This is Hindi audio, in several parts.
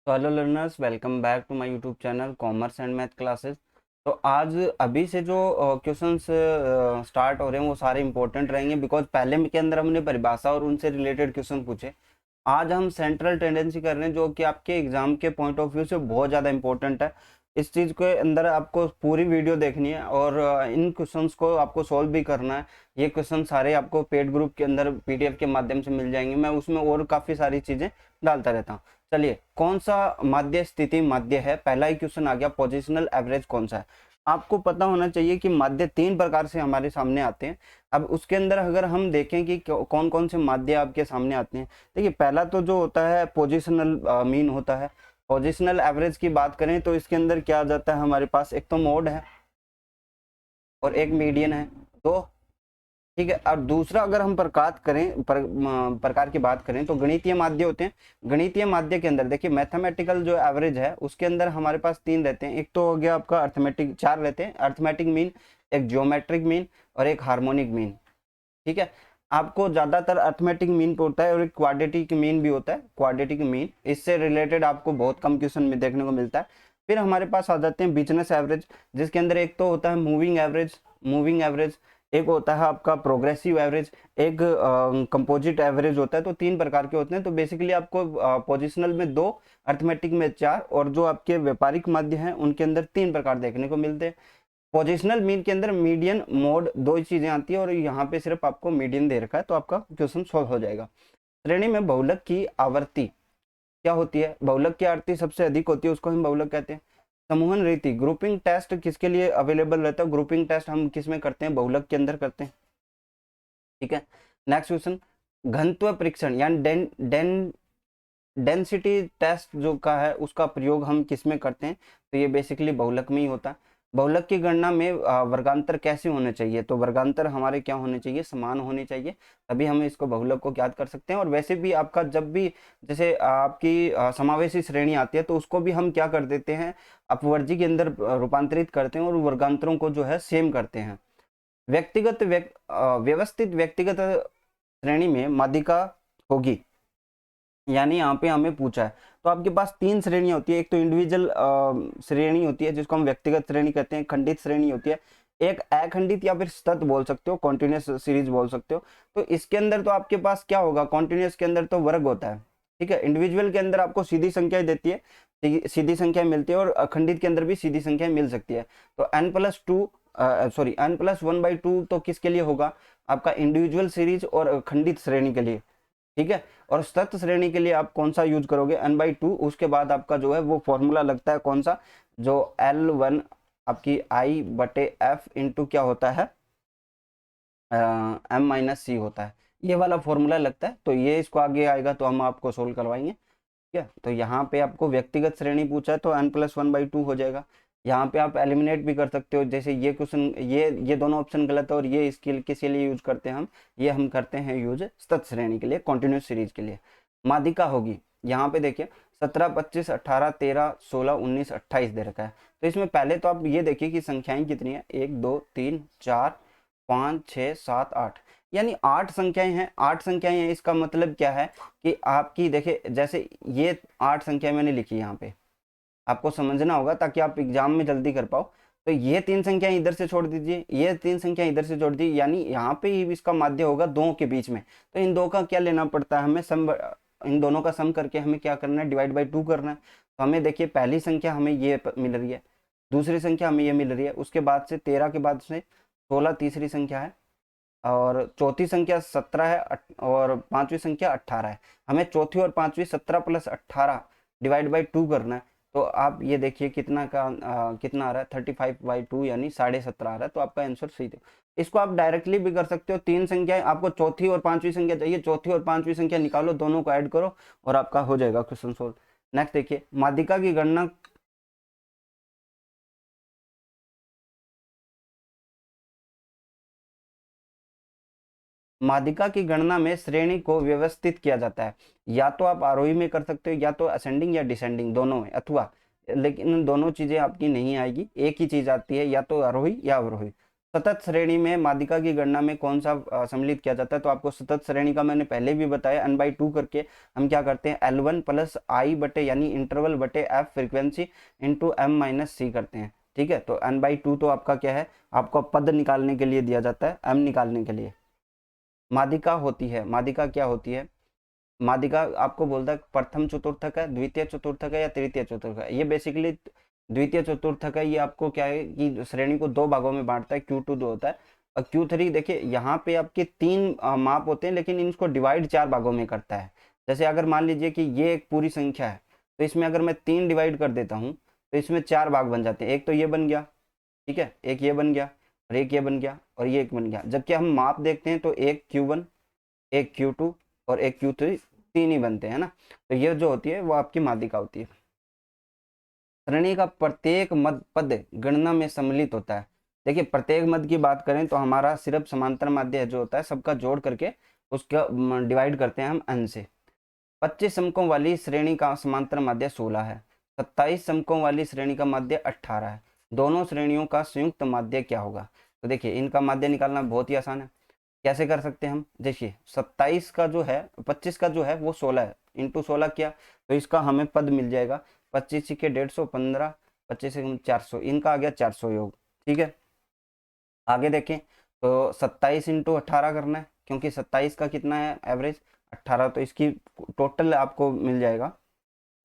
तो hello learners, welcome back to my YouTube channel commerce and math classes. तो आज अभी से जो क्वेश्चंस स्टार्ट हो रहे हैं वो सारे इंपॉर्टेंट रहेंगे, बिकॉज पहले के अंदर हमने परिभाषा और उनसे रिलेटेड क्वेश्चन पूछे। आज हम सेंट्रल टेंडेंसी कर रहे हैं जो कि आपके एग्जाम के पॉइंट ऑफ व्यू से बहुत ज़्यादा इंपॉर्टेंट है। इस चीज़ के अंदर आपको पूरी वीडियो देखनी है और इन क्वेश्चंस को आपको सॉल्व भी करना है। ये क्वेश्चन सारे आपको पेड ग्रुप के अंदर पीडीएफ के माध्यम से मिल जाएंगे। मैं उसमें और काफ़ी सारी चीज़ें डालता रहता हूँ। चलिए, कौन सा माध्य स्थिति माध्य है? पहला ही क्वेश्चन आ गया, पोजिशनल एवरेज कौन सा है? आपको पता होना चाहिए कि माध्य तीन प्रकार से हमारे सामने आते हैं। अब उसके अंदर अगर हम देखें कि कौन कौन से माध्य आपके सामने आते हैं, देखिए पहला तो जो होता है पोजिशनल मीन होता है। पोजिशनल एवरेज की बात करें तो इसके अंदर क्या आ जाता है हमारे पास, एक तो मोड है और एक मीडियन है, तो ठीक है। और दूसरा अगर हम प्रकार की बात करें तो गणितीय माध्य होते हैं। गणितीय माध्य के अंदर देखिए मैथमेटिकल जो एवरेज है उसके अंदर हमारे पास तीन रहते हैं। एक तो हो गया आपका अर्थमेटिक, चार रहते हैं, अर्थमेटिक मीन, एक ज्योमेट्रिक मीन और एक हार्मोनिक मीन। ठीक है, आपको ज्यादातर अर्थमेटिक मीन पे होता है और एक क्वाड्रेटिक मीन भी होता है। क्वाड्रेटिक मीन इससे रिलेटेड आपको बहुत कम क्वेश्चन में देखने को मिलता है। फिर हमारे पास आ जाते हैं बिजनेस एवरेज, जिसके अंदर एक तो होता है मूविंग एवरेज, एक होता है आपका प्रोग्रेसिव एवरेज, एक कंपोजिट एवरेज होता है। तो तीन प्रकार के होते हैं। तो बेसिकली आपको पोजिशनल में दो, अर्थमेटिक में चार, और जो आपके व्यापारिक माध्य हैं उनके अंदर तीन प्रकार देखने को मिलते हैं। पोजिशनल मीन के अंदर मीडियन मोड दो ही चीजें आती है और यहाँ पे सिर्फ आपको मीडियन दे रखा है, तो आपका क्वेश्चन सॉल्व हो जाएगा। श्रेणी में बहुलक की आवर्ती क्या होती है? बहुलक की आवर्ती सबसे अधिक होती है, उसको हम बहुलक कहते हैं। समूहन रीति, ग्रुपिंग टेस्ट किसके लिए अवेलेबल रहता है? ग्रुपिंग टेस्ट हम किस में करते हैं? बहुलक के अंदर करते हैं। ठीक है, नेक्स्ट क्वेश्चन, घनत्व परीक्षण यानी डेंसिटी टेस्ट जो का है उसका प्रयोग हम किस में करते हैं? तो ये बेसिकली बहुलक में ही होता है। बहुलक की गणना में वर्गांतर कैसे होने चाहिए? तो वर्गांतर हमारे क्या होने चाहिए? समान होने चाहिए, तभी हम इसको बहुलक को ज्ञात कर सकते हैं। और वैसे भी आपका जब भी जैसे आपकी समावेशी श्रेणी आती है तो उसको भी हम क्या कर देते हैं, अपवर्जी के अंदर रूपांतरित करते हैं और वर्गांतरों को जो है सेम करते हैं। व्यवस्थित व्यक्तिगत श्रेणी में माध्यिका होगी, यानी यहाँ पे हमें पूछा है तो आपके पास तीन श्रेणियां होती है। एक तो इंडिविजुअल श्रेणी होती है जिसको हम व्यक्तिगत श्रेणी कहते हैं, खंडित श्रेणी होती है, एक अखंडित या फिर सतत बोल सकते हो, कॉन्टिन्यूस सीरीज बोल सकते हो। तो इसके अंदर तो आपके पास क्या होगा, कॉन्टिन्यूस के अंदर तो वर्ग होता है। ठीक है, इंडिविजुअल के अंदर आपको सीधी संख्या देती है, सीधी संख्या मिलती है, और अखंडित के अंदर भी सीधी संख्या मिल सकती है। तो n+1/2 तो किसके लिए होगा? आपका इंडिविजुअल सीरीज और अखंडित श्रेणी के लिए। ठीक है, और सतत श्रेणी के लिए आप कौन सा यूज करोगे? n/2। उसके बाद आपका जो है वो फॉर्मूला लगता है कौन सा, जो L1 आपकी I/F इंटू क्या होता है, m-c होता है, ये वाला फॉर्मूला लगता है। तो ये इसको आगे आएगा तो हम आपको सोल्व करवाएंगे। ठीक है, तो यहाँ पे आपको व्यक्तिगत श्रेणी पूछा है तो n+1/2 हो जाएगा। यहाँ पे आप एलिमिनेट भी कर सकते हो, जैसे ये क्वेश्चन, ये दोनों ऑप्शन गलत है और ये इसके किसके लिए यूज करते हैं हम करते हैं यूज सतत श्रेणी के लिए, कॉन्टिन्यूस सीरीज के लिए। माध्यिका होगी, यहाँ पे देखिए 17, 25, 18, 13, 16, 19, 28 दे रखा है। तो इसमें पहले तो आप ये देखिए कि संख्याएं कितनी है, 1, 2, 3, 4, 5, 6, 7, 8, यानी 8 संख्याएं हैं। 8 संख्याएं हैं, इसका मतलब क्या है कि आपकी देखिए जैसे ये 8 संख्या मैंने लिखी यहाँ पे, आपको समझना होगा ताकि आप एग्जाम में जल्दी कर पाओ। तो ये तीन संख्या इधर से छोड़ दीजिए, ये तीन संख्या इधर से छोड़ दीजिए, यानी यहाँ पे ही इसका माध्य होगा दो के बीच में। तो इन दो का क्या लेना पड़ता है हमें, सम, इन दोनों का सम करके हमें क्या करना है, डिवाइड बाई 2 करना है। तो हमें देखिए पहली संख्या हमें ये मिल रही है, दूसरी संख्या हमें ये मिल रही है, उसके बाद से 13 के बाद से 16 तीसरी संख्या है, और चौथी संख्या 17 है, और पांचवी संख्या 18 है। हमें चौथी और पांचवी 17 + 18 डिवाइड बाई 2 करना है। तो आप ये देखिए कितना कितना आ रहा है, 35/2 यानी 17.5 आ रहा है। तो आपका आंसर सही है। इसको आप डायरेक्टली भी कर सकते हो, तीन संख्याएं आपको चौथी और पांचवी संख्या चाहिए, चौथी और पांचवी संख्या निकालो, दोनों को ऐड करो और आपका हो जाएगा क्वेश्चन सोल्व। नेक्स्ट देखिए, माध्यिका की गणना माध्यिका की गणना में श्रेणी को व्यवस्थित किया जाता है। या तो आप आरोही में कर सकते हो, या तो असेंडिंग या डिसेंडिंग, दोनों में, अथवा, लेकिन दोनों चीजें आपकी नहीं आएगी, एक ही चीज आती है, या तो आरोही या अवरोही। सतत श्रेणी में माध्यिका की गणना में कौन सा सम्मिलित किया जाता है? तो आपको सतत श्रेणी का मैंने पहले भी बताया, n/2 करके हम क्या करते हैं, L1 प्लस आई बटे यानी इंटरवल बटे F frequency into m minus C करते हैं। ठीक है, तो n/2 तो आपका क्या है, आपको पद निकालने के लिए दिया जाता है, m निकालने के लिए। माध्यिका होती है, माध्यिका क्या होती है, माध्यिका आपको बोलता है प्रथम चतुर्थक है, द्वितीय चतुर्थक है या तृतीय चतुर्थक है। ये बेसिकली द्वितीय चतुर्थक है। ये आपको क्या है कि श्रेणी को 2 भागों में बांटता है, Q2 जो होता है और Q3। देखिए यहाँ पे आपके 3 माप होते हैं, लेकिन इनको डिवाइड 4 भागों में करता है। जैसे अगर मान लीजिए कि ये एक पूरी संख्या है, तो इसमें अगर मैं 3 डिवाइड कर देता हूँ तो इसमें 4 भाग बन जाते हैं। एक तो ये बन गया, ठीक है, एक ये बन गया और एक ये बन गया और ये एक बन गया। जबकि हम माप देखते हैं तो एक Q1, एक Q2 और एक Q3, 3 ही बनते हैं ना। तो ये जो होती है वो आपकी माध्यिका होती है। श्रेणी का प्रत्येक मद पद गणना में सम्मिलित होता है। देखिए प्रत्येक मद की बात करें तो हमारा सिर्फ समांतर माध्य जो होता है सबका जोड़ करके उसका डिवाइड करते हैं हम n से। 25 अंकों वाली श्रेणी का समांतर माध्य 16 है, 27 अंकों वाली श्रेणी का माध्य 18 है। दोनों श्रेणियों का संयुक्त माध्य क्या होगा? तो देखिए इनका माध्य निकालना बहुत ही आसान है। कैसे कर सकते हैं हम? देखिए 27 का जो है, 25 का जो है वो 16 है, इंटू 16 किया तो इसका हमें पद मिल जाएगा 25 के 150, 15, 25 से 400, इनका आ गया 400 योग। ठीक है, आगे देखें तो 27 इंटू 18 करना है, क्योंकि 27 का कितना है एवरेज 18, तो इसकी टोटल आपको मिल जाएगा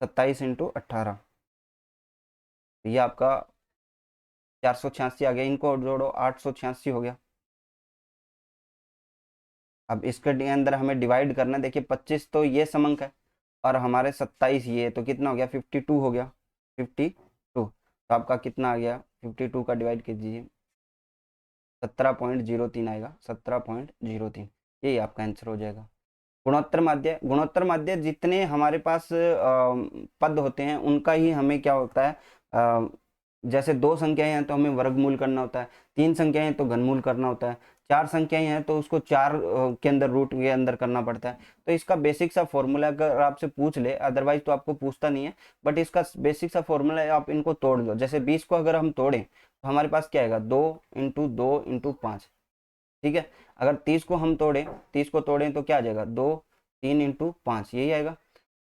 27 इंटू 18, ये आपका 486 आ गया। इनको जोड़ो 886 हो गया। अब इसके अंदर हमें डिवाइड करना है। देखिए 25 तो ये समंक है और हमारे 27 ये, तो कितना हो गया 52 हो गया, 52। तो आपका कितना आ गया 52 का डिवाइड कीजिए 17.03 आएगा, 17.03, यही आपका आंसर हो जाएगा। गुणोत्तर माध्य, गुणोत्तर माध्य जितने हमारे पास पद होते हैं उनका ही हमें क्या होता है, जैसे 2 संख्याएं हैं तो हमें वर्गमूल करना होता है, 3 संख्याएं हैं तो घनमूल करना होता है, 4 संख्याएं हैं तो उसको 4 के अंदर रूट के अंदर करना पड़ता है। तो इसका बेसिक सा फॉर्मूला अगर आपसे पूछ ले, अदरवाइज तो आपको पूछता नहीं है, बट इसका बेसिक सा फॉर्मूला है, आप इनको तोड़ दो। जैसे 20 को अगर हम तोड़ें तो हमारे पास क्या आएगा 2 इंटू 2 इंटू 5। ठीक है, अगर 30 को हम तोड़ें, 30 को तोड़ें तो क्या आ जाएगा 2, 3 इंटू 5, यही आएगा।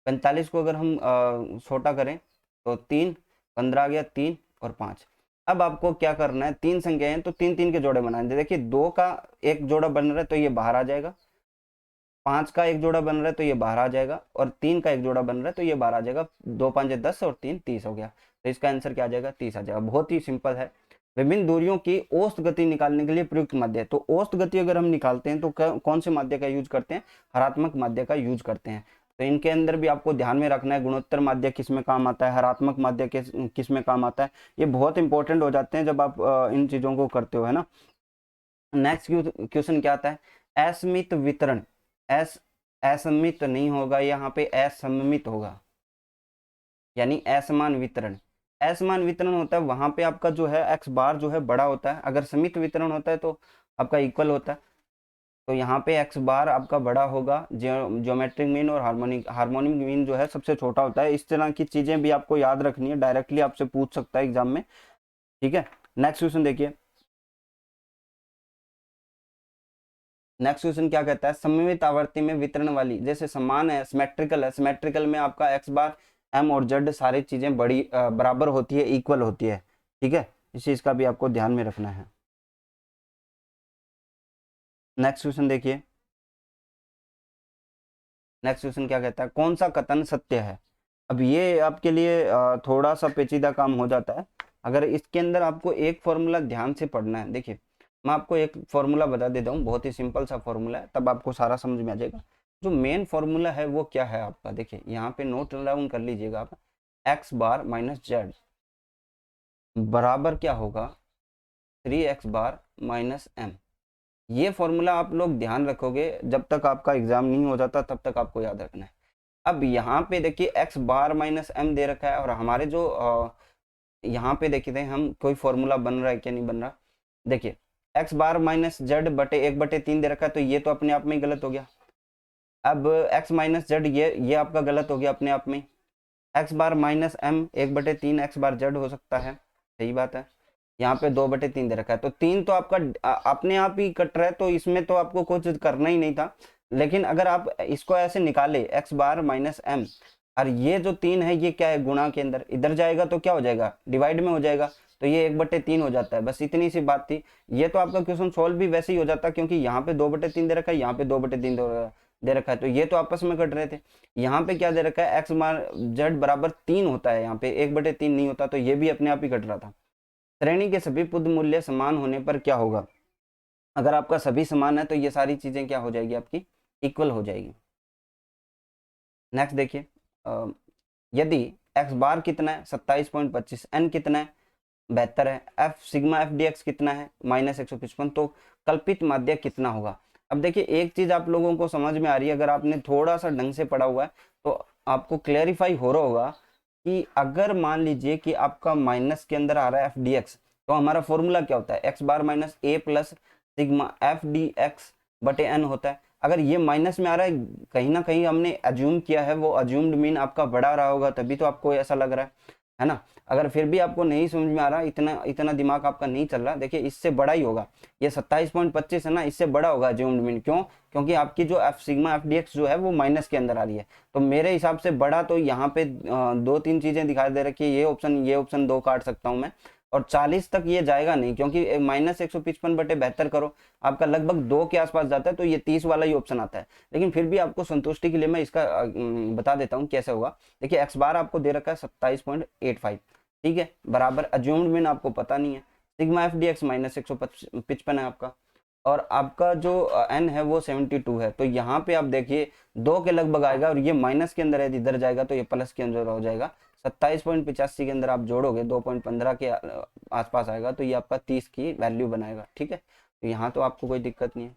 45 को अगर हम छोटा करें तो 3, 15 आ गया, 3 और 5। अब आपको क्या करना है, 3 संख्या है तो 3 3 के जोड़े बनाने। देखिए 2 का एक जोड़ा बन रहा है तो ये बाहर आ जाएगा, 5 का एक जोड़ा बन रहा है तो ये बाहर आ जाएगा और 3 का एक जोड़ा बन रहा है तो ये बाहर आ जाएगा। 2 5 10 और 3 30 हो गया। तो इसका आंसर क्या आ जाएगा 30 आ जाएगा। बहुत ही सिंपल है। विभिन्न दूरियों की औसत गति निकालने के लिए प्रयुक्त माध्य, तो औसत गति अगर हम निकालते हैं तो कौन से माध्य का यूज करते हैं, हरात्मक माध्य का यूज करते हैं। तो इनके अंदर भी आपको ध्यान में रखना है गुणोत्तर माध्य किस में काम आता है, हरात्मक माध्य किस में काम आता है। ये बहुत इंपॉर्टेंट हो जाते हैं जब आप इन चीजों को करते हो, है ना। नेक्स्ट क्वेश्चन क्या आता है, असमित वितरण। असमित नहीं होगा यहाँ पे, असममित होगा, यानी असमान वितरण। असमान वितरण होता है वहां पे आपका जो है एक्स बार जो है बड़ा होता है, अगर समित वितरण होता है तो आपका इक्वल होता है। तो यहाँ पे एक्स बार आपका बड़ा होगा, ज्योमेट्रिक मीन और हार्मोनिक मीन जो है सबसे छोटा होता है। इस तरह की चीजें भी आपको याद रखनी है, डायरेक्टली आपसे पूछ सकता है एग्जाम में। ठीक है, नेक्स्ट क्वेश्चन देखिए। नेक्स्ट क्वेश्चन क्या कहता है, सममित आवर्ती में वितरण वाली, जैसे समान है, सिमेट्रिकल है, सिमेट्रिकल में आपका एक्स बार एम और जेड सारी चीजें बड़ी बराबर होती है, इक्वल होती है। ठीक है, इस चीज का भी आपको ध्यान में रखना है। नेक्स्ट क्वेश्चन देखिए। नेक्स्ट क्वेश्चन क्या कहता है, कौन सा कथन सत्य है। अब ये आपके लिए थोड़ा सा पेचीदा काम हो जाता है। अगर इसके अंदर आपको एक फॉर्मूला ध्यान से पढ़ना है। देखिए मैं आपको एक फॉर्मूला बता देता हूँ, बहुत ही सिंपल सा फॉर्मूला है, तब आपको सारा समझ में आ जाएगा। जो मेन फॉर्मूला है वो क्या है आपका, देखिए यहाँ पे नोट डाउन कर लीजिएगा आप। एक्स बार माइनस जेड बराबर क्या होगा 3x बार माइनस एम। ये फॉर्मूला आप लोग ध्यान रखोगे, जब तक आपका एग्जाम नहीं हो जाता तब तक आपको याद रखना है। अब यहाँ पे देखिए एक्स बार माइनस एम दे रखा है और हमारे जो यहाँ पे देखते हैं हम कोई फॉर्मूला बन रहा है क्या नहीं बन रहा। देखिए एक्स बार माइनस जेड बटे 1/3 दे रखा है, तो ये तो अपने आप में ही गलत हो गया। अब एक्स माइनस जेड ये आपका गलत हो गया अपने आप में। X bar minus M 1/3 x बार जेड हो सकता है, सही बात है। यहाँ पे 2/3 दे रखा है, तो 3 तो आपका अपने आप ही कट रहा है, तो इसमें तो आपको कुछ करना ही नहीं था। लेकिन अगर आप इसको ऐसे निकाले x बार माइनस m, और ये जो 3 है ये क्या है, गुणा के अंदर इधर जाएगा तो क्या हो जाएगा, डिवाइड में हो जाएगा, तो ये 1/3 हो जाता है। बस इतनी सी बात थी। ये तो आपका क्वेश्चन सॉल्व भी वैसे ही हो जाता, क्योंकि यहाँ पे 2/3 दे रखा है, यहाँ पे 2/3 दे रखा है, तो ये तो आपस में कट रहे थे। यहाँ पे क्या दे रखा है, एक्स बार जेड बराबर 3 होता है, यहाँ पे 1/3 नहीं होता, तो ये भी अपने आप ही कट रहा था। श्रेणी के सभी पद मूल्य समान होने पर क्या होगा, अगर आपका सभी समान है तो ये सारी चीजें क्या हो जाएगी, आपकी इक्वल हो जाएगी। नेक्स्ट देखिए, यदि एक्स बार कितना है 27.25, एन कितना है 72 है, F sigma F D x कितना है -155, तो कल्पित माध्य कितना होगा। अब देखिए एक चीज आप लोगों को समझ में आ रही है, अगर आपने थोड़ा सा ढंग से पढ़ा हुआ है तो आपको क्लेरिफाई हो रहा होगा कि अगर मान लीजिए कि आपका माइनस के अंदर आ रहा है एफ डी एक्स, तो हमारा फॉर्मूला क्या होता है, X bar minus A plus sigma F D X बटे एन होता है। अगर ये माइनस में आ रहा है, कहीं ना कहीं हमने अज्यूम किया है, वो अज्यूम्ड मीन आपका बड़ा रहा होगा, तभी तो आपको ऐसा लग रहा है ना। अगर फिर भी आपको नहीं समझ में आ रहा, इतना इतना दिमाग आपका नहीं चल रहा, देखिए इससे बड़ा ही होगा, ये 27.25 है ना, इससे बड़ा होगा अज्यूम्ड मीन। क्यों, क्योंकि आपकी जो F sigma F D x जो है वो माइनस के अंदर आ रही है, तो मेरे हिसाब से बड़ा तो यहाँ पे 2-3 चीजें दिखाई दे रखी है, ये ऑप्शन 2 काट सकता हूँ मैं, और 40 तक ये जाएगा नहीं, क्योंकि -155/72 करो आपका लगभग 2 के आसपास जाता है, तो ये 30 वाला ही ऑप्शन आता है। लेकिन फिर भी आपको संतुष्टि के लिए मैं इसका बता देता हूँ कैसे होगा। देखिए एक्स बार आपको दे रखा है 27.85, ठीक है, बराबर अज्यूम्ड मीन आपको पता नहीं है, सिग्मा एफ डी एक्स -155 है आपका, और आपका जो एन है वो 72 है, तो यहाँ पे आप देखिए 2 के लगभग आएगा, और ये माइनस के अंदर है, इधर जाएगा तो ये प्लस के अंदर हो जाएगा। 27.85 के अंदर आप जोड़ोगे 2.15 के आसपास आएगा, तो ये आपका 30 की वैल्यू बनाएगा, ठीक है, तो यहाँ तो आपको कोई दिक्कत नहीं है।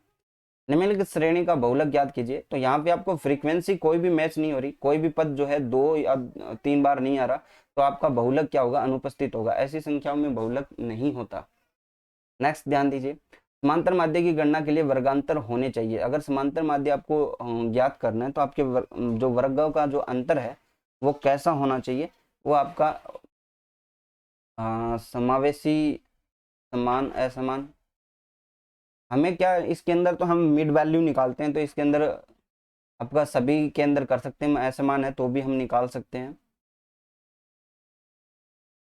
निम्नलिखित श्रेणी का बहुलक ज्ञात कीजिए, तो यहाँ पे आपको फ्रीक्वेंसी कोई भी मैच नहीं हो रही, कोई भी पद जो है 2 या 3 बार नहीं आ रहा, तो आपका बहुलक क्या होगा, अनुपस्थित होगा, ऐसी संख्याओं में बहुलक नहीं होता। नेक्स्ट ध्यान दीजिए, समांतर माध्य की गणना के लिए वर्गांतर होने चाहिए। अगर समांतर माध्य आपको ज्ञात करना है तो आपके जो वर्गों का जो अंतर है वो कैसा होना चाहिए, वो आपका समावेशी, समान, असमान। हमें क्या इसके अंदर तो हम मिड वैल्यू निकालते हैं, तो इसके अंदर आपका सभी के अंदर कर सकते हैं, असमान है तो भी हम निकाल सकते हैं।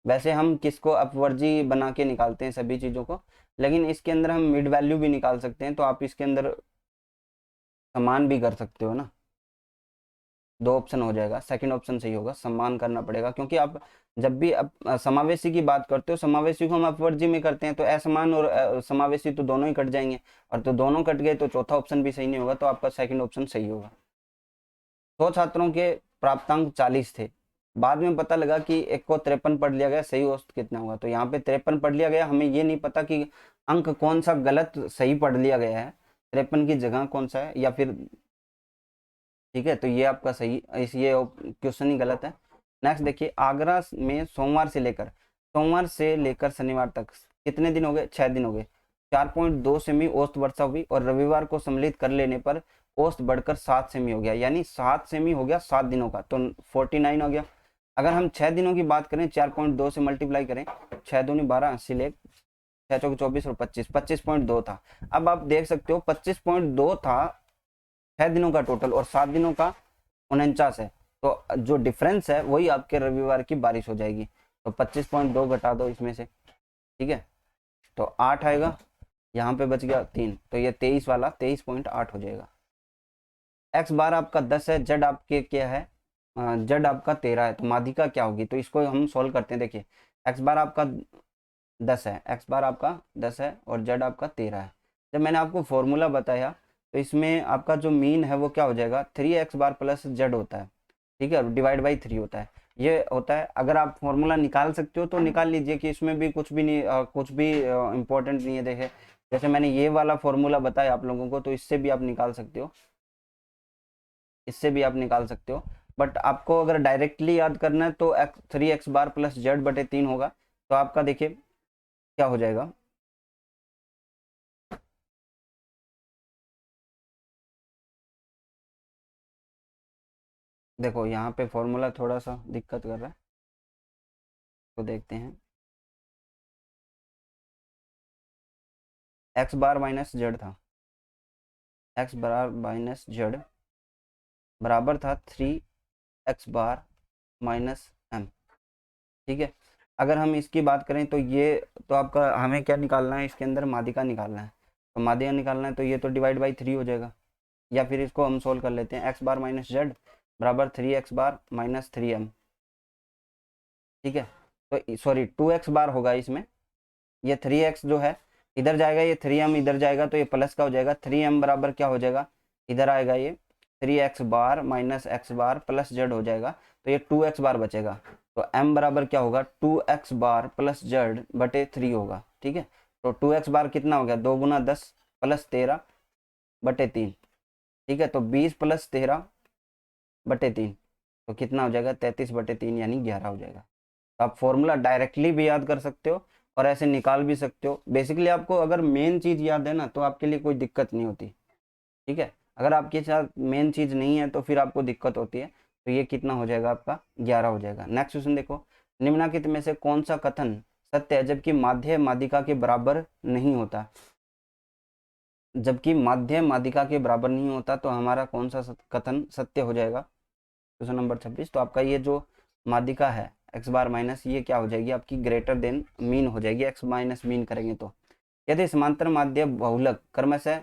वैसे हम किसको अपवर्जी बना के निकालते हैं सभी चीज़ों को, लेकिन इसके अंदर हम मिड वैल्यू भी निकाल सकते हैं, तो आप इसके अंदर समान भी कर सकते हो ना। 2 ऑप्शन हो जाएगा, सेकंड ऑप्शन सही होगा, समान करना पड़ेगा, क्योंकि आप जब भी समावेशी की बात करते हो, समावेशी को हम अपवर्जी में करते हैं, तो असमान और समावेशी तो दोनों ही कट जाएंगे, और तो दोनों कट गए तो चौथा ऑप्शन भी सही नहीं होगा, तो आपका सेकंड ऑप्शन सही होगा। 100 छात्रों के प्राप्तांक 40 थे, बाद में पता लगा कि एक को 53 पढ़ लिया गया, सही औसत कितना हुआ, तो यहाँ पे 53 पढ़ लिया गया, हमें ये नहीं पता कि अंक कौन सा गलत सही पढ़ लिया गया है, 53 की जगह कौन सा है, या फिर, ठीक है, तो ये आपका सही, इस ये क्वेश्चन ही गलत है। नेक्स्ट देखिए, आगरा में सोमवार से लेकर शनिवार तक कितने दिन हो गए, 6 दिन हो गए, 4.2 सेमी औसत वर्षा हुई, और रविवार को सम्मिलित कर लेने पर औसत बढ़कर 7 सेमी हो गया, यानी 7 सेमी हो गया 7 दिनों का, तो 49 हो गया। अगर हम 6 दिनों की बात करें, 4.2 से मल्टीप्लाई करें, 6 दूनी 12, 80 लेख, 6 चौके 24 और 25.2 था। अब आप देख सकते हो 25.2 था 6 दिनों का टोटल, और 7 दिनों का 49 है, तो जो डिफरेंस है वही आपके रविवार की बारिश हो जाएगी, तो 25.2 घटा दो इसमें से, ठीक है, तो 8 आएगा, यहाँ पे बच गया 3, तो ये 23 वाला 23.8 हो जाएगा। एक्स बार आपका 10 है, जेड आपके क्या है, जेड आपका 13 है, तो माध्यिका क्या होगी, तो इसको हम सोल्व करते हैं। देखिए एक्स बार आपका 10 है, एक्स बार आपका 10 है और जेड आपका 13 है। जब मैंने आपको फॉर्मूला बताया, तो इसमें आपका जो मीन है वो क्या हो जाएगा, 3x बार प्लस जेड होता है, ठीक है, डिवाइड बाई 3 होता है, ये होता है। अगर आप फॉर्मूला निकाल सकते हो तो निकाल लीजिए, कि इसमें भी कुछ भी नहीं, कुछ भी इंपॉर्टेंट नहीं है। देखे जैसे मैंने ये वाला फॉर्मूला बताया आप लोगों को, तो इससे भी आप निकाल सकते हो, इससे भी आप निकाल सकते हो, बट आपको अगर डायरेक्टली याद करना है तो 3x बार प्लस जेड बटे 3 होगा, तो आपका देखिए क्या हो जाएगा, देखो यहाँ पे फॉर्मूला थोड़ा सा दिक्कत कर रहा है, तो देखते हैं। एक्स बार माइनस जेड था, एक्स बार माइनस जेड बराबर था 3 एक्स बार माइनस एम। ठीक है, अगर हम इसकी बात करें तो ये तो आपका हमें क्या निकालना है, इसके अंदर माध्यिका निकालना है। तो माध्यिका निकालना है तो ये तो डिवाइड बाई 3 हो जाएगा, या फिर इसको हम सोल्व कर लेते हैं, एक्स बार माइनस जेड बराबर 3 एक्स बार माइनस 3m। ठीक है, तो सॉरी 2 एक्स बार होगा इसमें, ये 3x जो है इधर जाएगा, ये 3m इधर जाएगा, तो ये प्लस का हो जाएगा। 3m बराबर क्या हो जाएगा, इधर आएगा ये 3x बार माइनस एक्स बार प्लस जेड हो जाएगा, तो ये 2x बार बचेगा। तो m बराबर क्या होगा, 2x बार प्लस जेड बटे 3 होगा। ठीक है, तो 2x बार कितना हो गया, 2 गुना 10 प्लस 13 बटे 3। ठीक है, तो 20 प्लस 13 बटे 3, तो कितना हो जाएगा, 33 बटे 3 यानी 11 हो जाएगा। तो आप फॉर्मूला डायरेक्टली भी याद कर सकते हो और ऐसे निकाल भी सकते हो। बेसिकली आपको अगर मेन चीज़ याद है ना तो आपके लिए कोई दिक्कत नहीं होती। ठीक है, अगर आपके साथ मेन चीज़ नहीं है तो फिर आपको दिक्कत होती है। तो ये कितना हो जाएगा आपका, 11 हो जाएगा। नेक्स्ट क्वेश्चन देखो, निम्नलिखित में से कौन सा कथन सत्य है जबकि माध्य माध्यिका के बराबर नहीं होता। जबकि माध्य माध्यिका के बराबर नहीं होता तो हमारा कौन सा कथन सत्य हो जाएगा। क्वेश्चन नंबर 26, तो आपका ये जो माध्यिका है एक्स बार माइनस, ये क्या हो जाएगी आपकी, ग्रेटर देन मीन हो जाएगी। एक्स माइनस मीन करेंगे तो यदि समांतर माध्य बहुलक क्रमशः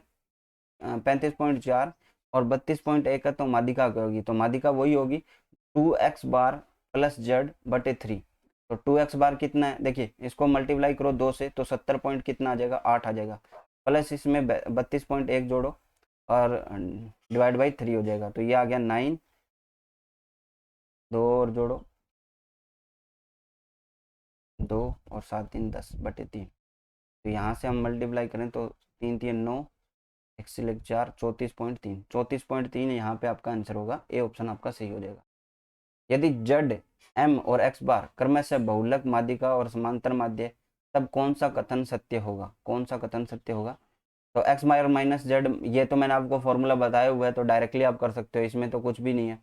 35.4 और 32.1 है तो माध्यिका क्या होगी, तो माध्यिका वही होगी 2x बार प्लस जेड बटे 3। तो 2x बार कितना है, देखिए इसको मल्टीप्लाई करो 2 से तो 70 पॉइंट कितना आ जाएगा, 8 आ जाएगा, प्लस इसमें 32.1 जोड़ो और डिवाइड बाई 3 हो जाएगा, तो ये आ गया 9, 2 और जोड़ो 2 और 7 3 10 बटे 3। तो यहाँ से हम मल्टीप्लाई करें तो 3 3 9, 1 से 4 34.3, 34.3 यहाँ पे आपका आंसर होगा, ए ऑप्शन आपका सही हो जाएगा। यदि जेड एम और एक्स बार क्रमशः बहुलक माध्यिका और समांतर माध्य तब कौन सा कथन सत्य होगा, कौन सा कथन सत्य होगा। तो एक्स बार माइनस जेड, ये तो मैंने आपको फॉर्मूला बताया हुआ है तो डायरेक्टली आप कर सकते हो, इसमें तो कुछ भी नहीं है।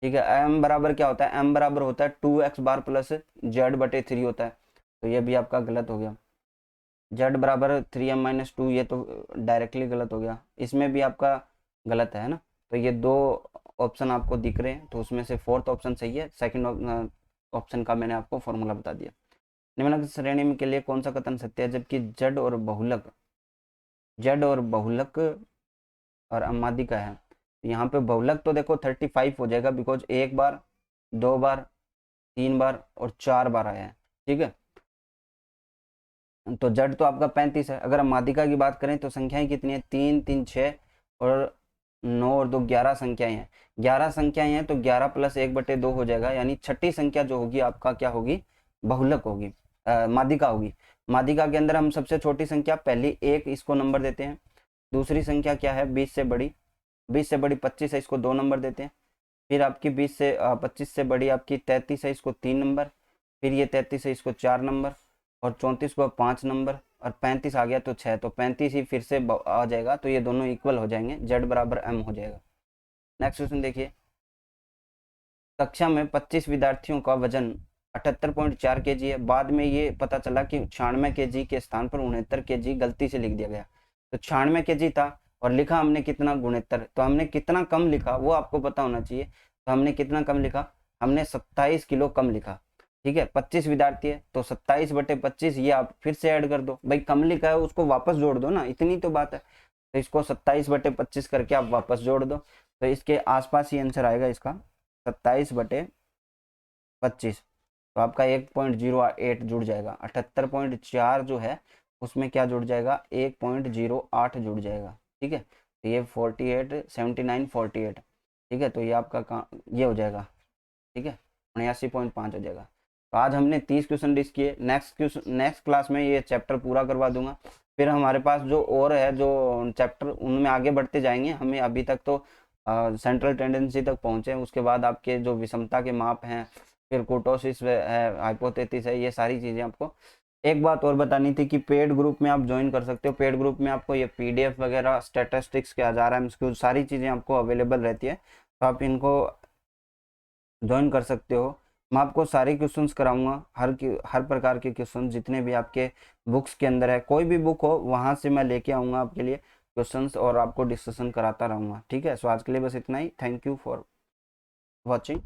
ठीक है, एम बराबर क्या होता है, एम बराबर होता है 2x बार प्लस जेड बटे 3 होता है, तो ये भी आपका गलत हो गया। जेड बराबर 3m माइनस 2, ये तो डायरेक्टली गलत हो गया, इसमें भी आपका गलत है ना। तो ये दो ऑप्शन आपको दिख रहे हैं, तो उसमें से फोर्थ ऑप्शन सही है। सेकंड ऑप्शन का मैंने आपको फॉर्मूला बता दिया। निम्नलिखित श्रेणी में के लिए कौन सा कथन सत्य है जबकि जेड और बहुलक और माध्यिका है। यहाँ पे बहुलक तो देखो 35 हो जाएगा, बिकॉज 1 बार 2 बार 3 बार और 4 बार आया है। ठीक है, तो जेड तो आपका 35 है। अगर हम माध्यिका की बात करें तो संख्याएं कितनी है, 3 3 6 और 9 और 2 11 संख्याएं हैं। 11 संख्याएं हैं तो 11 प्लस 1 बटे 2 हो जाएगा, यानी छठी संख्या जो होगी आपका क्या होगी, बहुलक होगी, माध्यिका होगी। माध्यिका के अंदर हम सबसे छोटी संख्या पहली 1 इसको नंबर देते हैं, दूसरी संख्या क्या है 20 से बड़ी, 20 से बड़ी 25 है, इसको 2 नंबर देते हैं। फिर आपकी 25 से बड़ी आपकी 33 है, इसको 3 नंबर। फिर ये 33 है, इसको 4 नंबर, और 34 को 5 नंबर, और 35 आ गया तो 6, तो 35 ही फिर से आ जाएगा, तो ये दोनों इक्वल हो जाएंगे, जेड बराबर एम हो जाएगा। नेक्स्ट क्वेश्चन देखिए, कक्षा में 25 विद्यार्थियों का वजन 78.4 kg है, बाद में ये पता चला कि 96 kg के स्थान पर 69 kg गलती से लिख दिया गया। तो 96 kg था और लिखा हमने कितना, 69, तो हमने कितना कम लिखा वो आपको पता होना चाहिए। तो हमने कितना कम लिखा, हमने 27 किलो कम लिखा। ठीक है, 25 विद्यार्थी है तो 27 बटे 25, ये आप फिर से ऐड कर दो, भाई कम लिखा है उसको वापस जोड़ दो ना, इतनी तो बात है। तो इसको 27 बटे 25 करके आप वापस जोड़ दो, तो इसके आसपास ही आंसर आएगा इसका 27 बटे 25। तो आपका 1.08 जुड़ जाएगा, 78.4 जो है उसमें क्या जुड़ जाएगा, 1.08 जुड़ जाएगा। ठीक है, तो ये 48 79 48। ठीक है, तो ये आपका ये हो जाएगा। ठीक है, 79.5 हो जाएगा। तो आज हमने 30 क्वेश्चन डिस्क किए। नेक्स्ट क्लास में ये चैप्टर पूरा करवा दूंगा। फिर हमारे पास जो और है जो चैप्टर, उनमें आगे बढ़ते जाएंगे। हमें अभी तक तो सेंट्रल टेंडेंसी तक पहुंचे, उसके बाद आपके जो विषमता के माप हैं, फिर कुर्टोसिस है, हाइपोथेसिस है, ये सारी चीज़ें आपको। एक बात और बतानी थी कि पेड ग्रुप में आप ज्वाइन कर सकते हो। पेड ग्रुप में आपको ये पीडीएफ वगैरह, स्टैटिस्टिक्स के 1000 सारी चीज़ें आपको अवेलेबल रहती है, तो आप इनको ज्वाइन कर सकते हो। मैं आपको सारे क्वेश्चंस कराऊंगा, हर प्रकार के क्वेश्चन जितने भी आपके बुक्स के अंदर है, कोई भी बुक हो वहां से मैं लेके आऊंगा आपके लिए क्वेश्चंस और आपको डिस्कशन कराता रहूंगा। ठीक है, सो आज के लिए बस इतना ही। Thank you for watching.